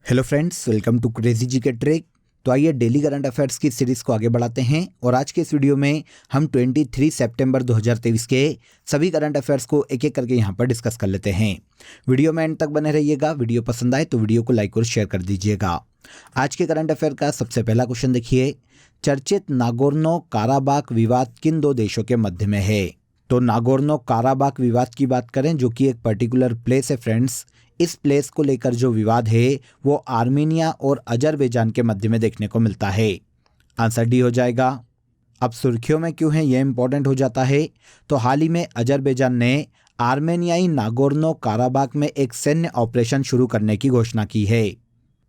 Hello friends, welcome to crazy G K trick. तो आइए daily current affairs की series को आगे बढ़ाते हैं और आज के इस वीडियो में हम 23 सितंबर 2023 के सभी करंट अफेयर्स को एक एक करके यहाँ पर डिस्कस कर लेते हैं। वीडियो में एंड तक बने रहिएगा। वीडियो पसंद आए तो वीडियो को लाइक और शेयर कर दीजिएगा। आज के करंट अफेयर का सबसे पहला क्वेश्चन देखिए, चर्चित नागोर्नो काराबाख विवाद किन दो देशों के मध्य में है? तो नागोर्नो काराबाख विवाद की बात करें जो कि एक पर्टिकुलर प्लेस है फ्रेंड्स, इस प्लेस को लेकर जो विवाद है वो आर्मेनिया और अजरबैजान के मध्य में देखने को मिलता है। आंसर डी हो जाएगा। अब सुर्खियों में क्यों है ये इंपॉर्टेंट हो जाता है, तो हाल ही में अजरबैजान ने आर्मेनियाई नागोर्नो काराबाख में एक सैन्य ऑपरेशन शुरू करने की घोषणा की है।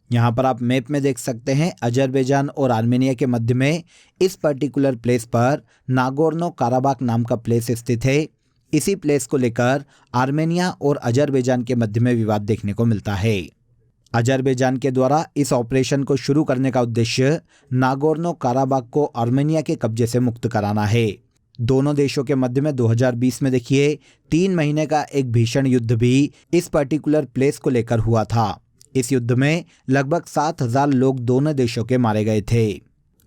यहाँ पर आप मैप में देख सकते हैं अजरबैजान और आर्मेनिया के मध्य में इस पर्टिकुलर प्लेस पर नागोर्नो काराबाख नाम का प्लेस स्थित है। इसी प्लेस को लेकर आर्मेनिया और अजरबैजान के मध्य में विवाद देखने को मिलता है। अजरबैजान के द्वारा इस ऑपरेशन को शुरू करने का उद्देश्य नागोर्नो काराबाख को आर्मेनिया के कब्जे से मुक्त कराना है। दोनों देशों के मध्य में 2020 में देखिए 3 महीने का एक भीषण युद्ध भी इस पर्टिकुलर प्लेस को लेकर हुआ था। इस युद्ध में लगभग 7,000 लोग दोनों देशों के मारे गए थे।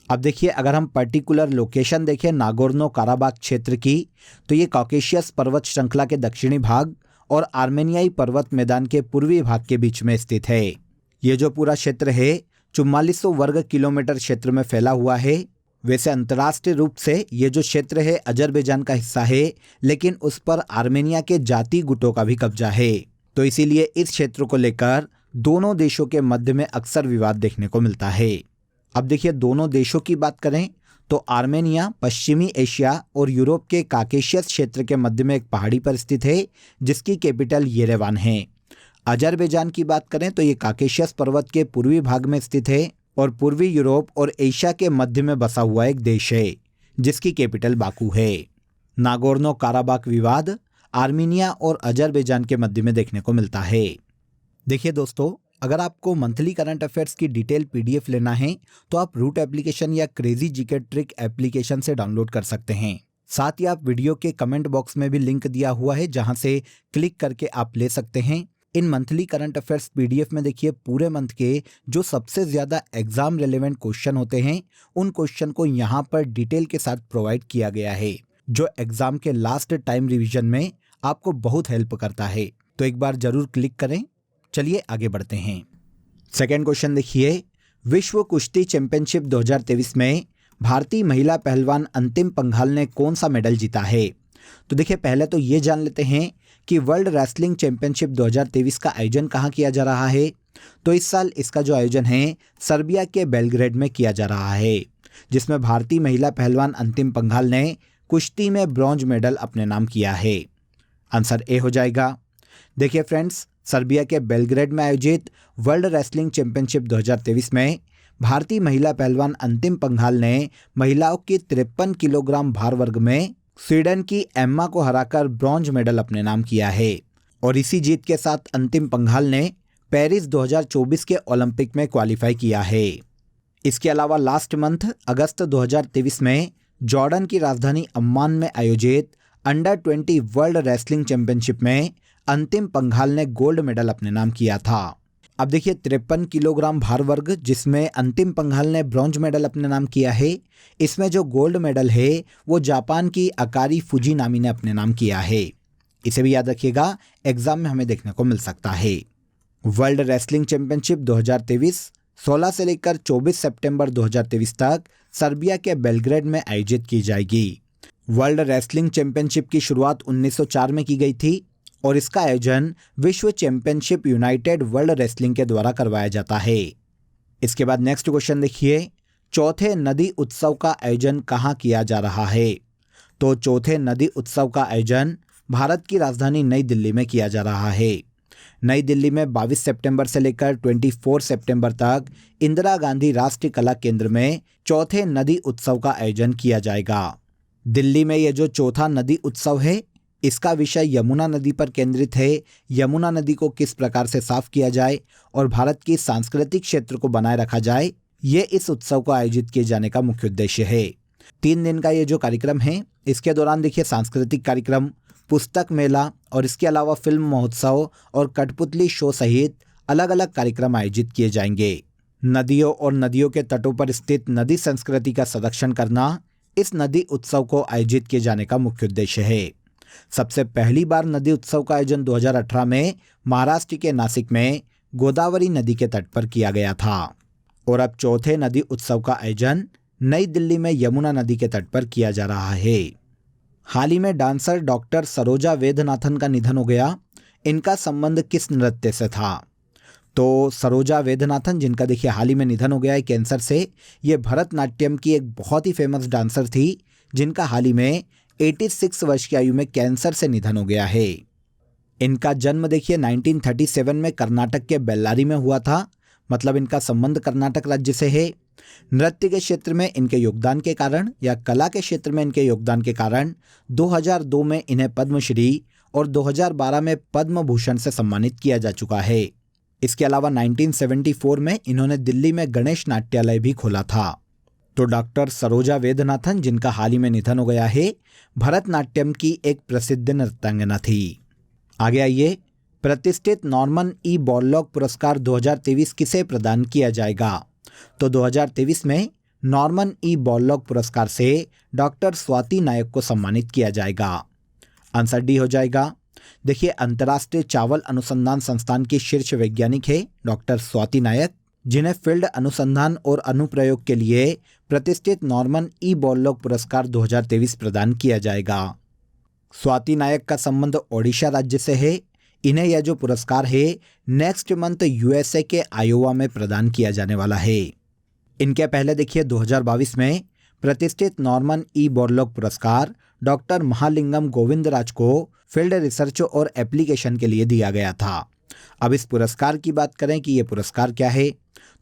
अब देखिए, अगर हम पर्टिकुलर लोकेशन देखें नागोर्नो काराबाख क्षेत्र की, तो ये कॉकेशियस पर्वत श्रृंखला के दक्षिणी भाग और आर्मेनियाई पर्वत मैदान के पूर्वी भाग के बीच में स्थित है। ये जो पूरा क्षेत्र है 4400 वर्ग किलोमीटर क्षेत्र में फैला हुआ है। वैसे अंतर्राष्ट्रीय रूप से ये जो क्षेत्र है अजरबैजान का हिस्सा है, लेकिन उस पर आर्मेनिया के जाति गुटों का भी कब्जा है। तो इसीलिए इस क्षेत्र को लेकर दोनों देशों के मध्य में अक्सर विवाद देखने को मिलता है। अब देखिए, दोनों देशों की बात करें तो आर्मेनिया पश्चिमी एशिया और यूरोप के काकेशियस क्षेत्र के मध्य में एक पहाड़ी पर स्थित है जिसकी कैपिटल येरेवान है। अजरबैजान की बात करें तो ये काकेशियस पर्वत के पूर्वी भाग में स्थित है और पूर्वी यूरोप और एशिया के मध्य में बसा हुआ एक देश है जिसकी कैपिटल बाकू है। नागोर्नो काराबाख विवाद आर्मेनिया और अजरबैजान के मध्य में देखने को मिलता है। देखिए दोस्तों, अगर आपको मंथली करंट अफेयर्स की डिटेल पीडीएफ लेना है तो आप रूट एप्लीकेशन या क्रेजी जीके ट्रिक एप्लीकेशन से डाउनलोड कर सकते हैं। साथ ही आप वीडियो के कमेंट बॉक्स में भी लिंक दिया हुआ है जहां से क्लिक करके आप ले सकते हैं। इन मंथली करंट अफेयर्स पीडीएफ में देखिए पूरे मंथ के जो सबसे ज्यादा एग्जाम रिलेवेंट क्वेश्चन होते हैं उन क्वेश्चन को यहाँ पर डिटेल के साथ प्रोवाइड किया गया है, जो एग्जाम के लास्ट टाइम रिविजन में आपको बहुत हेल्प करता है। तो एक बार जरूर क्लिक करें। चलिए आगे बढ़ते हैं। सेकेंड क्वेश्चन देखिए, विश्व कुश्ती चैंपियनशिप 2023 में भारतीय महिला पहलवान अंतिम पंघाल ने कौन सा मेडल जीता है? तो देखिए, पहले तो ये जान लेते हैं कि वर्ल्ड रेसलिंग चैंपियनशिप 2023 का आयोजन कहाँ किया जा रहा है। तो इस साल इसका जो आयोजन है सर्बिया के बेलग्रेड में किया जा रहा है, जिसमें भारतीय महिला पहलवान अंतिम पंघाल ने कुश्ती में ब्रॉन्ज मेडल अपने नाम किया है। आंसर ए हो जाएगा। देखिए फ्रेंड्स, सर्बिया के बेलग्रेड में आयोजित वर्ल्ड रेसलिंग चैंपियनशिप 2023 में भारतीय महिला पहलवान अंतिम पंघाल ने महिलाओं की 53 किलोग्राम भार वर्ग में स्वीडन की एम्मा को हराकर ब्रॉन्ज मेडल अपने नाम किया है और इसी जीत के साथ अंतिम पंघाल ने पेरिस 2024 के ओलंपिक में क्वालिफाई किया है। इसके अलावा लास्ट मंथ अगस्त 2023 में जॉर्डन की राजधानी अम्मान में आयोजित अंडर 20 वर्ल्ड रेसलिंग चैंपियनशिप में अंतिम पंघाल ने गोल्ड मेडल अपने नाम किया था। अब देखिए, 53 किलोग्राम भार वर्ग जिसमें अंतिम पंघाल ने ब्रॉन्ज मेडल अपने नाम किया है, इसमें जो गोल्ड मेडल है वो जापान की अकारी फुजिनामी ने अपने नाम किया है। इसे भी याद रखिएगा, एग्जाम में हमें देखने को मिल सकता है। वर्ल्ड रेसलिंग चैंपियनशिप 2023 16 से लेकर 24 सितंबर 2023 तक सर्बिया के बेलग्रेड में आयोजित की जाएगी। वर्ल्ड रेसलिंग चैंपियनशिप की शुरुआत 1904 में की गई थी और इसका आयोजन विश्व चैंपियनशिप यूनाइटेड वर्ल्ड रेसलिंग के द्वारा करवाया जाता है। इसके बाद नेक्स्ट क्वेश्चन देखिए, चौथे नदी उत्सव का आयोजन कहाँ किया जा रहा है? तो चौथे नदी उत्सव का आयोजन भारत की राजधानी नई दिल्ली में किया जा रहा है। नई दिल्ली में 22 सितंबर से लेकर 24 सितंबर तक इंदिरा गांधी राष्ट्रीय कला केंद्र में चौथे नदी उत्सव का आयोजन किया जाएगा। दिल्ली में यह जो चौथा नदी उत्सव है इसका विषय यमुना नदी पर केंद्रित है। यमुना नदी को किस प्रकार से साफ किया जाए और भारत की सांस्कृतिक क्षेत्र को बनाए रखा जाए, ये इस उत्सव को आयोजित किए जाने का मुख्य उद्देश्य है। 3 दिन का ये जो कार्यक्रम है इसके दौरान देखिए सांस्कृतिक कार्यक्रम, पुस्तक मेला और इसके अलावा फिल्म महोत्सव और कठपुतली शो सहित अलग अलग कार्यक्रम आयोजित किए जाएंगे। नदियों और नदियों के तटों पर स्थित नदी संस्कृति का संरक्षण करना इस नदी उत्सव को आयोजित किए जाने का मुख्य उद्देश्य है। सबसे पहली बार नदी उत्सव का आयोजन 2018 में महाराष्ट्र के नासिक में गोदावरी नदी के तट पर किया गया था और अब चौथे नदी उत्सव का आयोजन नई दिल्ली में यमुना नदी के तट पर किया जा रहा है। हाल ही में डांसर डॉक्टर सरोजा वेदनाथन का निधन हो गया। इनका संबंध किस नृत्य से था? तो सरोजा वेदनाथन, जिनका देखिए हाल ही में निधन हो गया है कैंसर से, ये भरतनाट्यम की एक बहुत ही फेमस डांसर थी जिनका हाल ही में 86 वर्ष की आयु में कैंसर से निधन हो गया है। इनका जन्म देखिए 1937 में कर्नाटक के बेल्लारी में हुआ था, मतलब इनका संबंध कर्नाटक राज्य से है। नृत्य के क्षेत्र में इनके योगदान के कारण या कला के क्षेत्र में इनके योगदान के कारण 2002 में इन्हें पद्मश्री और 2012 में पद्म भूषण से सम्मानित किया जा चुका है। इसके अलावा 1974 में इन्होंने दिल्ली में गणेश नाट्यालय भी खोला था। तो डॉक्टर सरोजा वेदनाथन, जिनका हाल ही में निधन हो गया है, भरतनाट्यम की एक प्रसिद्ध नृत्यांगना थी। आगे आइए, प्रतिष्ठित नॉर्मन ई बॉरलॉग पुरस्कार 2023 किसे प्रदान किया जाएगा? तो 2023 में नॉर्मन ई बॉरलॉग पुरस्कार से डॉक्टर स्वाति नायक को सम्मानित किया जाएगा। आंसर डी हो जाएगा। देखिए, अंतर्राष्ट्रीय चावल अनुसंधान संस्थान की शीर्ष वैज्ञानिक है डॉक्टर स्वाति नायक, जिन्हें फील्ड अनुसंधान और अनुप्रयोग के लिए प्रतिष्ठित नॉर्मन ई बॉरलॉग पुरस्कार 2023 प्रदान किया जाएगा। स्वाति नायक का संबंध ओडिशा राज्य से है। इन्हें यह जो पुरस्कार है नेक्स्ट मंथ यूएसए के आयोवा में प्रदान किया जाने वाला है। इनके पहले देखिए 2022 में प्रतिष्ठित नॉर्मन ई बॉरलॉग पुरस्कार डॉक्टर महालिंगम गोविंदराज को फील्ड रिसर्च और एप्लीकेशन के लिए दिया गया था। अब इस पुरस्कार की बात करें कि यह पुरस्कार क्या है,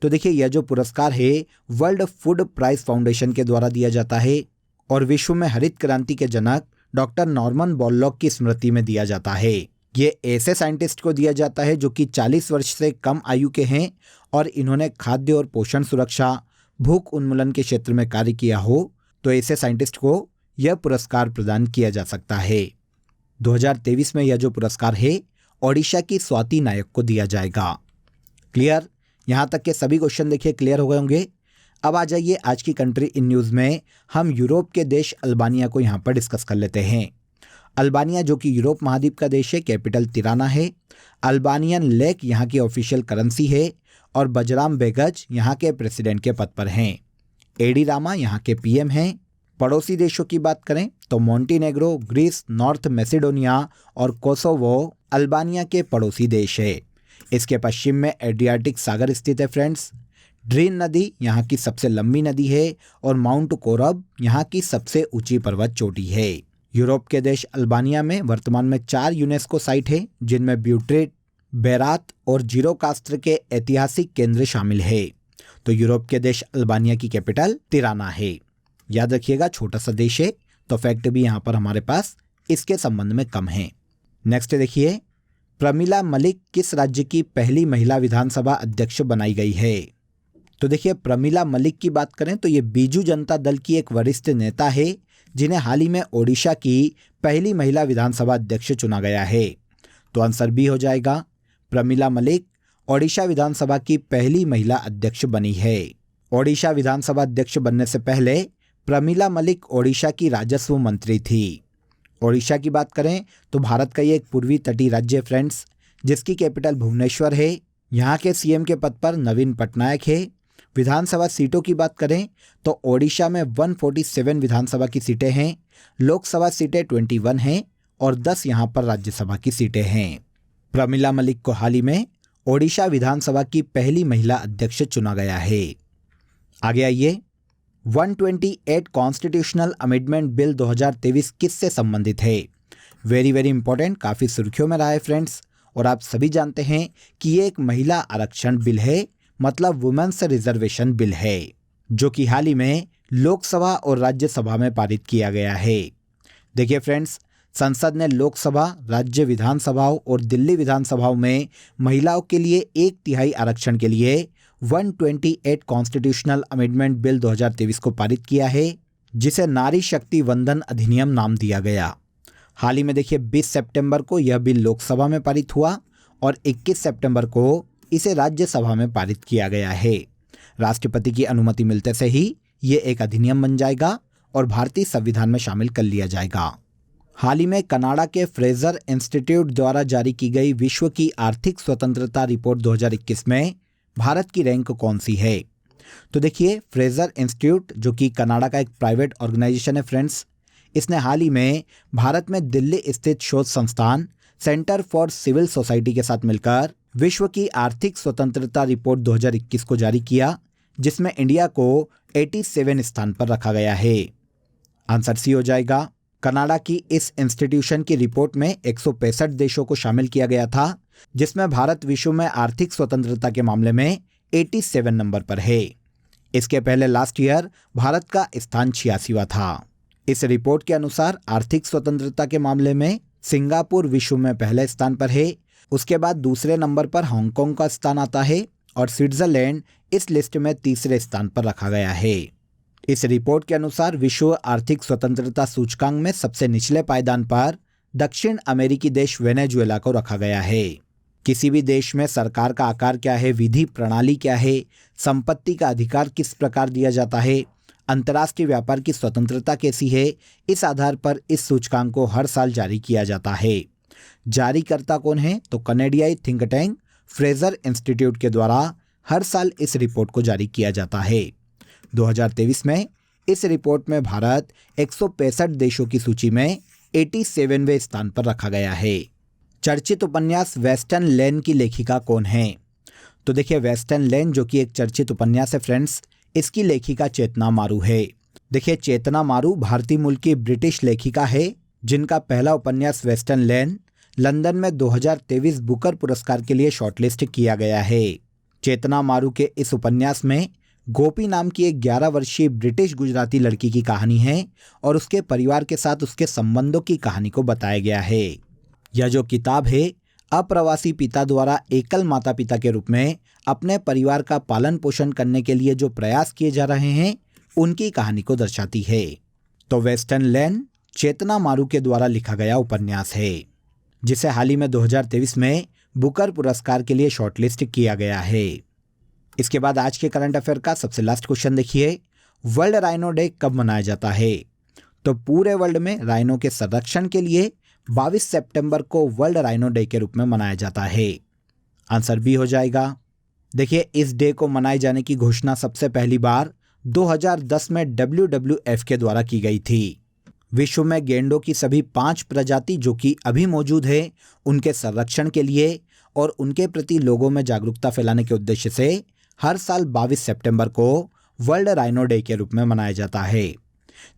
तो देखिए यह जो पुरस्कार है वर्ल्ड फूड प्राइज फाउंडेशन के द्वारा दिया जाता है और विश्व में हरित क्रांति के जनक डॉक्टर नॉर्मन बॉरलॉग की स्मृति में दिया जाता है। ये ऐसे साइंटिस्ट को दिया जाता है जो कि 40 वर्ष से कम आयु के हैं और इन्होंने खाद्य और पोषण सुरक्षा, भूख उन्मूलन के क्षेत्र में कार्य किया हो, तो ऐसे साइंटिस्ट को यह पुरस्कार प्रदान किया जा सकता है। 2023 में यह जो पुरस्कार है ओडिशा की स्वाति नायक को दिया जाएगा। क्लियर? यहाँ तक के सभी क्वेश्चन देखिए क्लियर हो गए होंगे। अब आ जाइए आज की कंट्री इन न्यूज़ में हम यूरोप के देश अल्बानिया को यहाँ पर डिस्कस कर लेते हैं। अल्बानिया जो कि यूरोप महाद्वीप का देश है, कैपिटल तिराना है। अल्बानियन लेक यहाँ की ऑफिशियल करेंसी है और बजराम बेगच यहाँ के प्रेसिडेंट के पद पर हैं। एडी रामा यहाँ के पीएम हैं। पड़ोसी देशों की बात करें तो मोंटीनेग्रो, ग्रीस, नॉर्थ मैसेडोनिया और कोसोवो अल्बानिया के पड़ोसी देश है। इसके पश्चिम में एड्रियाटिक सागर स्थित है फ्रेंड्स। ड्रीन नदी यहाँ की सबसे लंबी नदी है और माउंट कोरब यहाँ की सबसे ऊंची पर्वत चोटी है। यूरोप के देश अल्बानिया में वर्तमान में 4 यूनेस्को साइट है, जिनमें ब्यूट्रेट, बेरात और जीरोकास्त्र के ऐतिहासिक केंद्र शामिल है। तो यूरोप के देश अल्बानिया की कैपिटल तिराना है। याद रखिएगा, छोटा सा देश है तो फैक्ट भी यहाँ पर हमारे पास इसके संबंध में कम है। नेक्स्ट देखिए, प्रमिला मलिक किस राज्य की पहली महिला विधानसभा अध्यक्ष बनाई गई है? तो देखिए, प्रमिला मलिक की बात करें तो ये बीजू जनता दल की एक वरिष्ठ नेता है, जिन्हें हाल ही में ओडिशा की पहली महिला विधानसभा अध्यक्ष चुना गया है। तो आंसर बी हो जाएगा। प्रमिला मलिक ओडिशा विधानसभा की पहली महिला अध्यक्ष बनी है। ओडिशा विधानसभा अध्यक्ष बनने से पहले प्रमिला मलिक ओडिशा की राजस्व मंत्री थी। ओडिशा की बात करें तो भारत का ये एक पूर्वी तटीय राज्य है फ्रेंड्स, जिसकी कैपिटल भुवनेश्वर है। यहाँ के सीएम के पद पर नवीन पटनायक है। विधानसभा सीटों की बात करें तो ओडिशा में 147 विधानसभा की सीटें हैं, लोकसभा सीटें 21 हैं और 10 यहाँ पर राज्यसभा की सीटें हैं। प्रमिला मलिक को हाल ही में ओडिशा विधानसभा की पहली महिला अध्यक्ष चुना गया है। आगे आइए, 128 कॉन्स्टिट्यूशनल अमेंडमेंट बिल 2023 किससे संबंधित है? वेरी वेरी इंपॉर्टेंट, काफ़ी सुर्खियों में रहा है फ्रेंड्स। और आप सभी जानते हैं कि ये एक महिला आरक्षण बिल है, मतलब वुमेन्स रिजर्वेशन बिल है, जो कि हाल ही में लोकसभा और राज्यसभा में पारित किया गया है। देखिए फ्रेंड्स, संसद ने लोकसभा, राज्य विधानसभाओं और दिल्ली विधानसभाओं में महिलाओं के लिए 1/3 आरक्षण के लिए 128 कॉन्स्टिट्यूशनल अमेंडमेंट बिल 2023 को पारित किया है, जिसे नारी शक्ति वंदन अधिनियम नाम दिया गया। हाल ही में देखिए 20 सितंबर को यह बिल लोकसभा में पारित हुआ और 21 सितंबर को इसे राज्यसभा में पारित किया गया है। राष्ट्रपति की अनुमति मिलते से ही ये एक अधिनियम बन जाएगा और भारतीय संविधान में शामिल कर लिया जाएगा। हाल ही में कनाडा के फ्रेजर इंस्टीट्यूट द्वारा जारी की गई विश्व की आर्थिक स्वतंत्रता रिपोर्ट 2021 में भारत की रैंक कौन सी है? तो देखिए, फ्रेजर इंस्टीट्यूट जो कि कनाडा का एक प्राइवेट ऑर्गेनाइजेशन है फ्रेंड्स, इसने हाल ही में भारत में दिल्ली स्थित शोध संस्थान सेंटर फॉर सिविल सोसाइटी के साथ मिलकर विश्व की आर्थिक स्वतंत्रता रिपोर्ट 2021 को जारी किया, जिसमें इंडिया को 87 स्थान पर रखा गया है। आंसर सी हो जाएगा। कनाडा की इस इंस्टीट्यूशन की रिपोर्ट में 165 देशों को शामिल किया गया था, जिसमें भारत विश्व में आर्थिक स्वतंत्रता के मामले में 87 नंबर पर है। इसके पहले लास्ट ईयर भारत का स्थान 86वां था। इस रिपोर्ट के अनुसार आर्थिक स्वतंत्रता के मामले में सिंगापुर विश्व में पहले स्थान पर है, उसके बाद दूसरे नंबर पर हांगकांग का स्थान आता है और स्विट्जरलैंड इस लिस्ट में तीसरे स्थान पर रखा गया है। इस रिपोर्ट के अनुसार विश्व आर्थिक स्वतंत्रता सूचकांक में सबसे निचले पायदान पर दक्षिण अमेरिकी देश वेनेजुएला को रखा गया है। किसी भी देश में सरकार का आकार क्या है, विधि प्रणाली क्या है, संपत्ति का अधिकार किस प्रकार दिया जाता है, अंतर्राष्ट्रीय व्यापार की स्वतंत्रता कैसी है, इस आधार पर इस सूचकांक को हर साल जारी किया जाता है। जारीकर्ता कौन है? तो कनेडियाई थिंक टैंक फ्रेजर इंस्टीट्यूट के द्वारा हर साल इस रिपोर्ट को जारी किया जाता है। 2023 में इस रिपोर्ट में भारत 165 देशों की सूची में 87वें स्थान पर रखा गया है। चर्चित उपन्यास वेस्टर्न लेन की लेखिका कौन है? तो देखिए, वेस्टर्न लेन जो कि एक चर्चित उपन्यास है फ्रेंड्स, इसकी लेखिका चेतना मारू है। देखिए, चेतना मारू भारतीय मूल की ब्रिटिश लेखिका है, जिनका पहला उपन्यास वेस्टर्न लेन लंदन में 2023 बुकर पुरस्कार के लिए शॉर्टलिस्ट किया गया है। चेतना मारू के इस उपन्यास में गोपी नाम की एक 11 वर्षीय ब्रिटिश गुजराती लड़की की कहानी है और उसके परिवार के साथ उसके संबंधों की कहानी को बताया गया है। यह जो किताब है, अप्रवासी पिता द्वारा एकल माता पिता के रूप में अपने परिवार का पालन पोषण करने के लिए जो प्रयास किए जा रहे हैं, उनकी कहानी को दर्शाती है। तो वेस्टर्न लेन चेतना मारू के द्वारा लिखा गया उपन्यास है, जिसे हाल ही में 2023 में बुकर पुरस्कार के लिए शॉर्टलिस्ट किया गया है। इसके बाद आज के करंट अफेयर का सबसे लास्ट क्वेश्चन देखिए, वर्ल्ड राइनो डे कब मनाया जाता है? तो पूरे वर्ल्ड में राइनो के संरक्षण के लिए 22 सितंबर को वर्ल्ड राइनो डे के रूप में मनाया जाता है। आंसर बी हो जाएगा। देखिए, इस डे को मनाए जाने की घोषणा सबसे पहली बार 2010 में WWF के द्वारा की गई थी। विश्व में गेंडों की सभी 5 प्रजाति जो कि अभी मौजूद है, उनके संरक्षण के लिए और उनके प्रति लोगों में जागरूकता फैलाने के उद्देश्य से हर साल 22 सितंबर को वर्ल्ड राइनो डे के रूप में मनाया जाता है।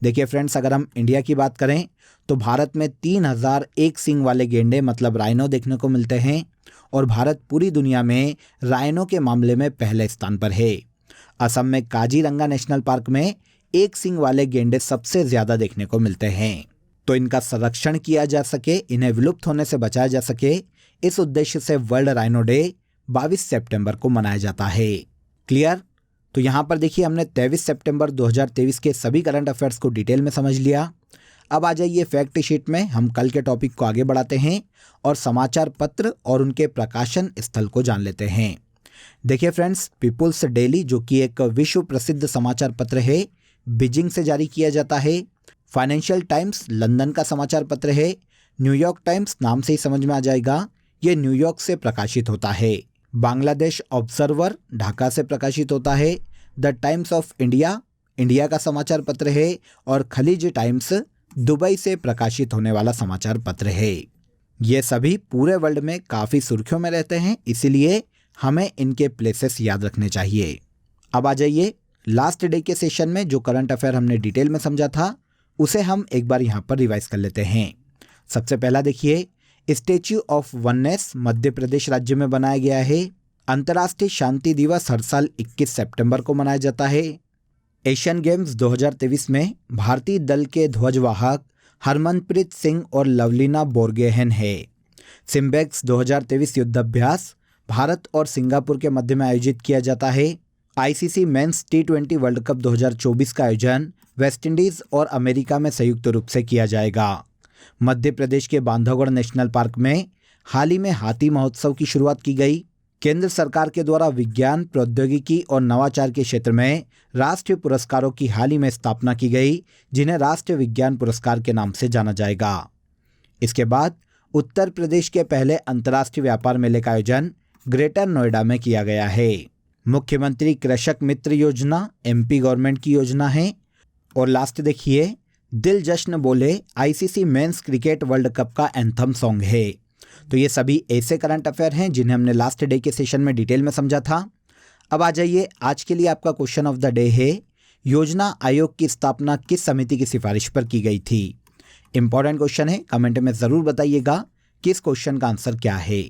देखिए फ्रेंड्स, अगर हम इंडिया की बात करें तो भारत में 3001 सींग वाले गेंडे मतलब राइनो देखने को मिलते हैं और भारत पूरी दुनिया में राइनो के मामले में पहले स्थान पर है। असम में काजीरंगा नेशनल पार्क में 1 सींग वाले गेंडे सबसे ज्यादा देखने को मिलते हैं। तो इनका संरक्षण किया जा सके, इन्हें विलुप्त होने से बचाया जा सके, इस उद्देश्य से वर्ल्ड राइनो डे 22 सितंबर को मनाया जाता है। क्लियर? तो यहाँ पर देखिए, हमने 23 सितंबर 2023 के सभी करंट अफेयर्स को डिटेल में समझ लिया। अब आ जाइए फैक्ट शीट में, हम कल के टॉपिक को आगे बढ़ाते हैं और समाचार पत्र और उनके प्रकाशन स्थल को जान लेते हैं। देखिए फ्रेंड्स, पीपुल्स डेली जो कि एक विश्व प्रसिद्ध समाचार पत्र है, बीजिंग से जारी किया जाता है। फाइनेंशियल टाइम्स लंदन का समाचार पत्र है। न्यूयॉर्क टाइम्स नाम से ही समझ में आ जाएगा, ये न्यूयॉर्क से प्रकाशित होता है। बांग्लादेश ऑब्जर्वर ढाका से प्रकाशित होता है। The times of India India का समाचार पत्र है और खलीज टाइम्स दुबई से प्रकाशित होने वाला समाचार पत्र है। ये सभी पूरे वर्ल्ड में काफ़ी सुर्खियों में रहते हैं, इसीलिए हमें इनके प्लेसेस याद रखने चाहिए। अब आ जाइए लास्ट डे के सेशन में जो करंट अफेयर हमने डिटेल में समझा था, उसे हम एक बार यहाँ पर रिवाइज कर लेते हैं। सबसे पहला देखिए, statue of oneness Madhya Pradesh राज्य में बनाया गया है। अंतर्राष्ट्रीय शांति दिवस हर साल 21 सितंबर को मनाया जाता है। एशियन गेम्स 2023 में भारतीय दल के ध्वजवाहक हरमनप्रीत सिंह और लवलीना बोरगोहेन है। सिम्बेक्स 2023 युद्धाभ्यास भारत और सिंगापुर के मध्य में आयोजित किया जाता है। ICC men's T20 world cup 2024 का आयोजन वेस्टइंडीज और अमेरिका में संयुक्त रूप से किया जाएगा। मध्य प्रदेश के बांधवगढ़ नेशनल पार्क में हाल ही में हाथी महोत्सव की शुरुआत की गई। केंद्र सरकार के द्वारा विज्ञान, प्रौद्योगिकी और नवाचार के क्षेत्र में राष्ट्रीय पुरस्कारों की हाल ही में स्थापना की गई, जिन्हें राष्ट्रीय विज्ञान पुरस्कार के नाम से जाना जाएगा। इसके बाद उत्तर प्रदेश के पहले अंतर्राष्ट्रीय व्यापार मेले का आयोजन ग्रेटर नोएडा में किया गया है। मुख्यमंत्री कृषक मित्र योजना एमपी गवर्नमेंट की योजना है। और लास्ट देखिए, दिल जश्न बोले ICC men's cricket world cup का एंथम सॉन्ग है। तो ये सभी ऐसे करंट अफेयर हैं जिन्हें हमने लास्ट डे के सेशन में डिटेल में समझा था। अब आ जाइए, आज के लिए आपका क्वेश्चन ऑफ द डे है, योजना आयोग की स्थापना किस समिति की सिफारिश पर की गई थी। इंपॉर्टेंट क्वेश्चन है, कमेंट में ज़रूर बताइएगा कि इस क्वेश्चन का आंसर क्या है।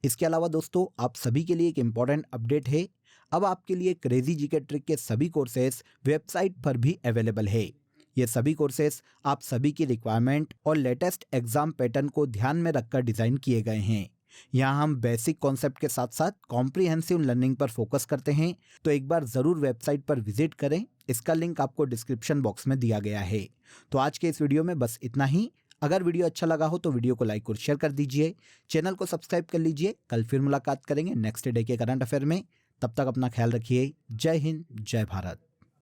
इसके अलावा दोस्तों, आप सभी के लिए एक इंपॉर्टेंट अपडेट है। अब आपके लिए क्रेजी जीके ट्रिक के सभी कोर्सेज वेबसाइट पर भी अवेलेबल है। ये सभी कोर्सेज आप सभी की रिक्वायरमेंट और लेटेस्ट एग्जाम पैटर्न को ध्यान में रखकर डिज़ाइन किए गए हैं। यहाँ हम बेसिक कॉन्सेप्ट के साथ साथ कॉम्प्रिहेंसिव लर्निंग पर फोकस करते हैं। तो एक बार ज़रूर वेबसाइट पर विजिट करें, इसका लिंक आपको डिस्क्रिप्शन बॉक्स में दिया गया है। तो आज के इस वीडियो में बस इतना ही। अगर वीडियो अच्छा लगा हो तो वीडियो को लाइक और शेयर कर दीजिए, चैनल को सब्सक्राइब कर लीजिए। कल फिर मुलाकात करेंगे नेक्स्ट डे के करंट अफेयर में। तब तक अपना ख्याल रखिए। जय हिंद, जय भारत।